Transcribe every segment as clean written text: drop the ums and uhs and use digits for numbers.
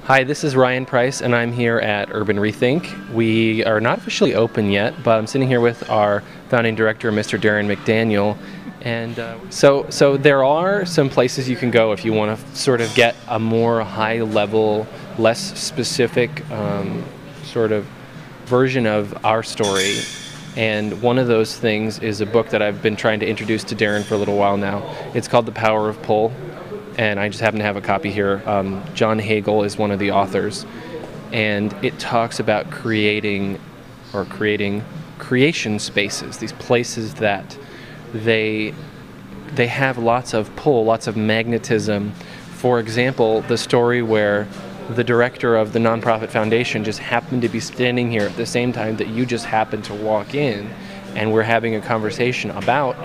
Hi, this is Ryan Price, and I'm here at Urban ReThink. We are not officially open yet, but I'm sitting here with our founding director, Mr. Darren McDaniel. And so there are some places you can go if you want to sort of get a more high-level, less specific sort of version of our story. And one of those things is a book that I've been trying to introduce to Darren for a little while now. It's called The Power of Pull. And I just happen to have a copy here. John Hagel is one of the authors, and it talks about creating creation spaces, these places that they have lots of pull, lots of magnetism. For example, the story where the director of the nonprofit foundation just happened to be standing here at the same time that you just happened to walk in, and we're having a conversation about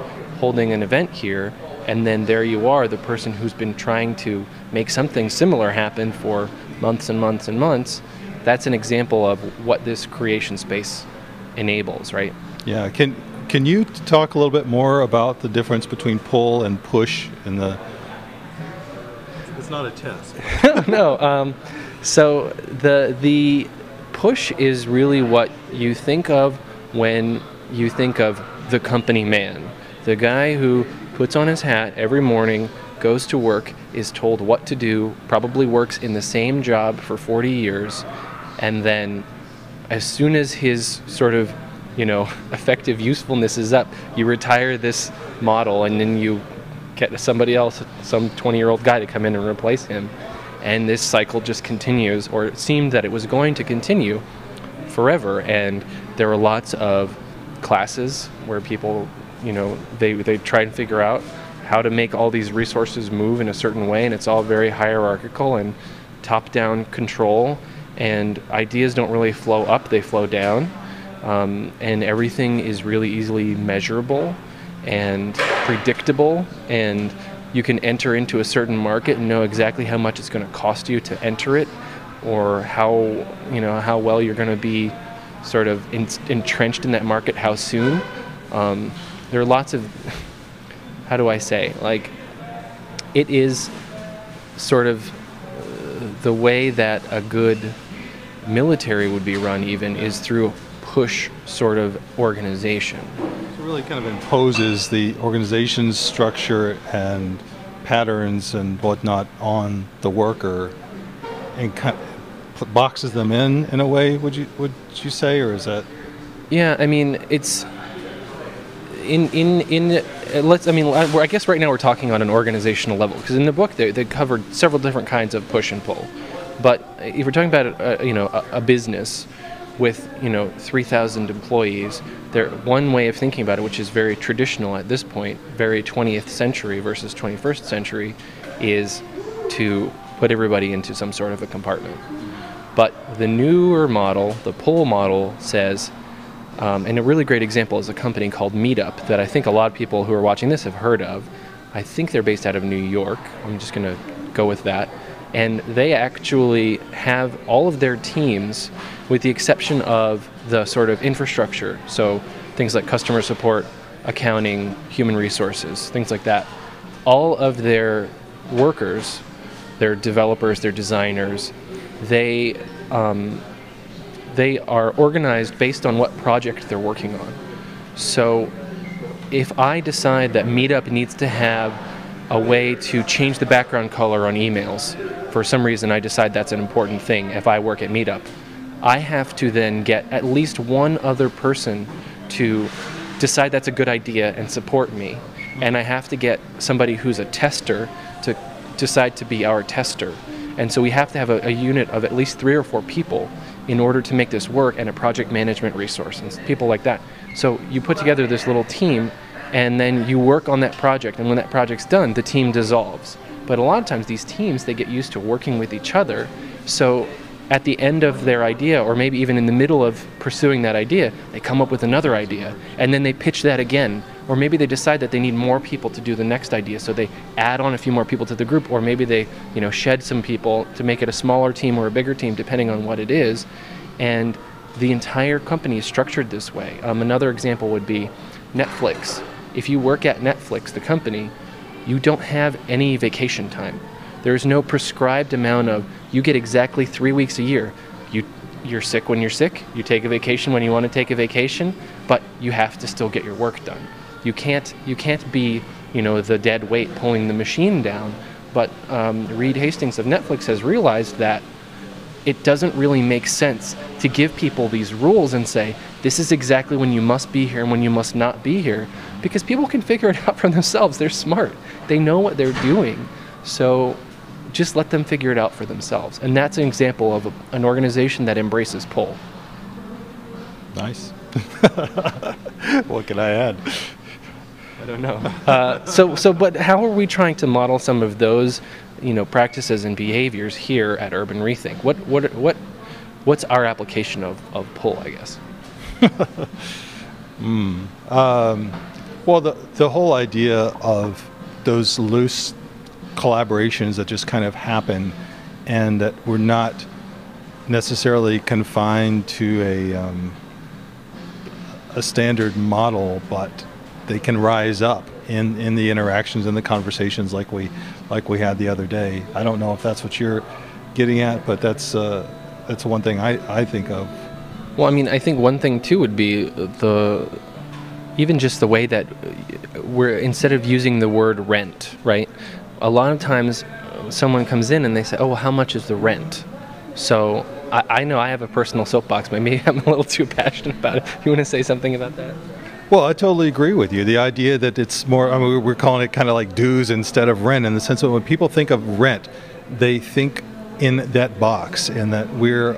holding an event here. And then there you are, the person who's been trying to make something similar happen for months and months and months. That's an example of what this creation space enables, right? Yeah. Can you talk a little bit more about the difference between pull and push in the? It's not a test. No. So the push is really what you think of when you think of the company man, the guy who puts on his hat every morning, goes to work, is told what to do, probably works in the same job for 40 years, and then as soon as his sort of, effective usefulness is up, you retire this model and then you get somebody else, some 20-year-old guy to come in and replace him. And this cycle just continues, or it seemed that it was going to continue forever. And there were lots of classes where people they try and figure out how to make all these resources move in a certain way, and it's all very hierarchical and top-down control, and ideas don't really flow up, they flow down, and everything is really easily measurable and predictable, and you can enter into a certain market and know exactly how much it's going to cost you to enter it, or how well you're going to be sort of entrenched in that market, how soon. There are lots of, how do I say, it is sort of the way that a good military would be run even is through a push sort of organization. So it really kind of imposes the organization's structure and patterns and whatnot on the worker and kind of boxes them in a way, would you say, or is that? Yeah, I mean, it's... I guess right now we're talking on an organizational level, because in the book they covered several different kinds of push and pull. But if we're talking about a business with 3,000 employees, one way of thinking about it, which is very traditional at this point, very 20th century versus 21st century, is to put everybody into some sort of a compartment. But the newer model, the pull model, says. And a really great example is a company called Meetup that I think a lot of people who are watching this have heard of. I think they're based out of New York. I'm just going to go with that. And they actually have all of their teams, with the exception of the sort of infrastructure, so things like customer support, accounting, human resources, things like that. All of their workers, their developers, their designers, they are organized based on what project they're working on. So if I decide that Meetup needs to have a way to change the background color on emails, for some reason I decide that's an important thing if I work at Meetup, I have to then get at least one other person to decide that's a good idea and support me. And I have to get somebody who's a tester to decide to be our tester. And so we have to have a unit of at least 3 or 4 people in order to make this work, and a project management resource and people like that. So you put together this little team, and then you work on that project, and when that project's done, the team dissolves. But a lot of times these teams, they get used to working with each other, so at the end of their idea, or maybe even in the middle of pursuing that idea, they come up with another idea, and then they pitch that again. Or maybe they decide that they need more people to do the next idea, so they add on a few more people to the group, or maybe they shed some people to make it a smaller team or a bigger team, depending on what it is. And the entire company is structured this way. Another example would be Netflix. If you work at Netflix, the company, you don't have any vacation time. There's no prescribed amount of You get exactly 3 weeks a year. You're sick when you're sick. You take a vacation when you want to take a vacation, but you have to still get your work done. You can't be, the dead weight pulling the machine down. But Reed Hastings of Netflix has realized that it doesn't really make sense to give people these rules and say, this is exactly when you must be here and when you must not be here, because people can figure it out for themselves. They're smart. They know what they're doing. So just let them figure it out for themselves. And that's an example of an organization that embraces pull. Nice. What can I add? I don't know. But how are we trying to model some of those, practices and behaviors here at Urban ReThink? What's our application of pull, I guess? Well, the whole idea of those loose collaborations that just kind of happen, and that we're not necessarily confined to a standard model, but they can rise up in the interactions and the conversations like we had the other day. I don't know if that's what you're getting at, but that's one thing I think of. Well, I mean, I think one thing too would be even just the way that we're, instead of using the word rent, right? A lot of times someone comes in and they say, oh, well, how much is the rent? So I know I have a personal soapbox, but maybe I'm a little too passionate about it. You want to say something about that? Well, I totally agree with you. The idea that it's more, we're calling it kind of like dues instead of rent, in the sense that when people think of rent, they think in that box, and that we're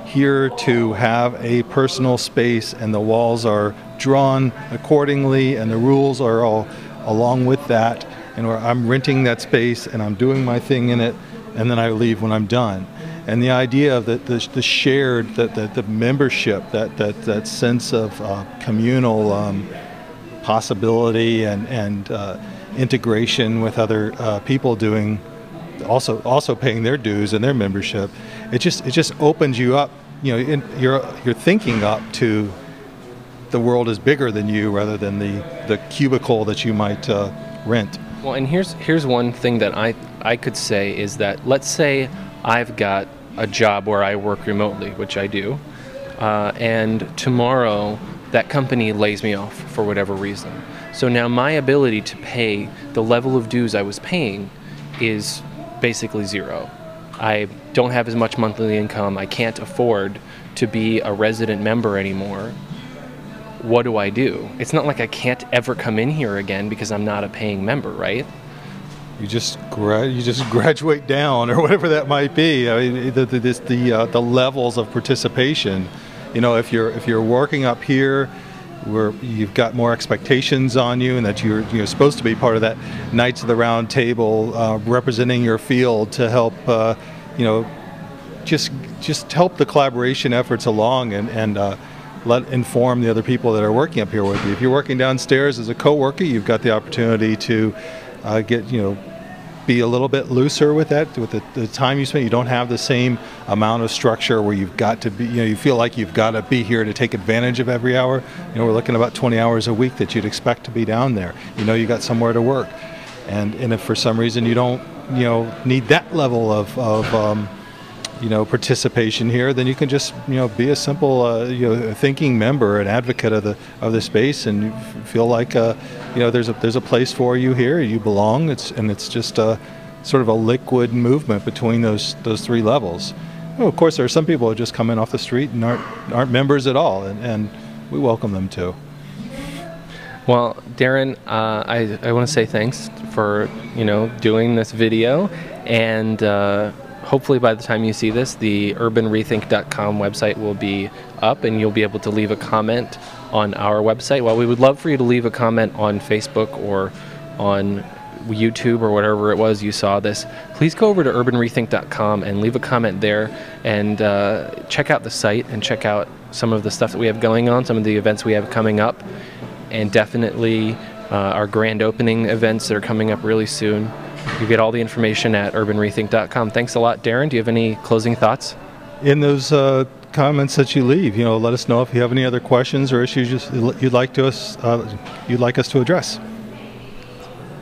here to have a personal space, and the walls are drawn accordingly, and the rules are all along with that, and where I'm renting that space and I'm doing my thing in it, and then I leave when I'm done. And the idea of the shared, the membership, that sense of communal possibility and integration with other people doing, also paying their dues and their membership, it just opens you up. You're thinking up to the world is bigger than you, rather than the cubicle that you might rent. Well, and here's one thing that I could say is that, let's say I've got a job where I work remotely, which I do, and tomorrow that company lays me off for whatever reason. So now my ability to pay the level of dues I was paying is basically zero. I don't have as much monthly income. I can't afford to be a resident member anymore. What do I do? It's not like I can't ever come in here again because I'm not a paying member, right? You just graduate down, or whatever that might be. I mean, the levels of participation. If you're working up here, where you've got more expectations on you, and that you're supposed to be part of that Knights of the Round Table, representing your field to help, just help the collaboration efforts along, and let inform the other people that are working up here with you. If you're working downstairs as a co-worker, you've got the opportunity to be a little bit looser with that, with the time you spend. You don't have the same amount of structure where you've got to be, you feel like you've got to be here to take advantage of every hour. We're looking at about 20 hours a week that you'd expect to be down there. You got somewhere to work, and if for some reason you don't need that level of participation here, then you can just be a simple thinking member, an advocate of the space, and you feel like there's a place for you here. You belong. It's just a sort of a liquid movement between those three levels. Of course, there are some people who just come in off the street and aren't members at all, and we welcome them too. Well, Darren, I want to say thanks for doing this video, and hopefully by the time you see this, the urbanrethink.com website will be up, and you'll be able to leave a comment on our website. Well, we would love for you to leave a comment on Facebook or on YouTube or whatever it was you saw this. Please go over to urbanrethink.com and leave a comment there, and check out the site and check out some of the stuff that we have going on, some of the events we have coming up, and definitely our grand opening events that are coming up really soon. You get all the information at urbanrethink.com. Thanks a lot, Darren. Do you have any closing thoughts? In those comments that you leave, let us know if you have any other questions or issues you'd like us to address.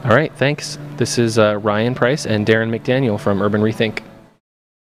All right, thanks. This is Ryan Price and Darren McDaniel from Urban ReThink.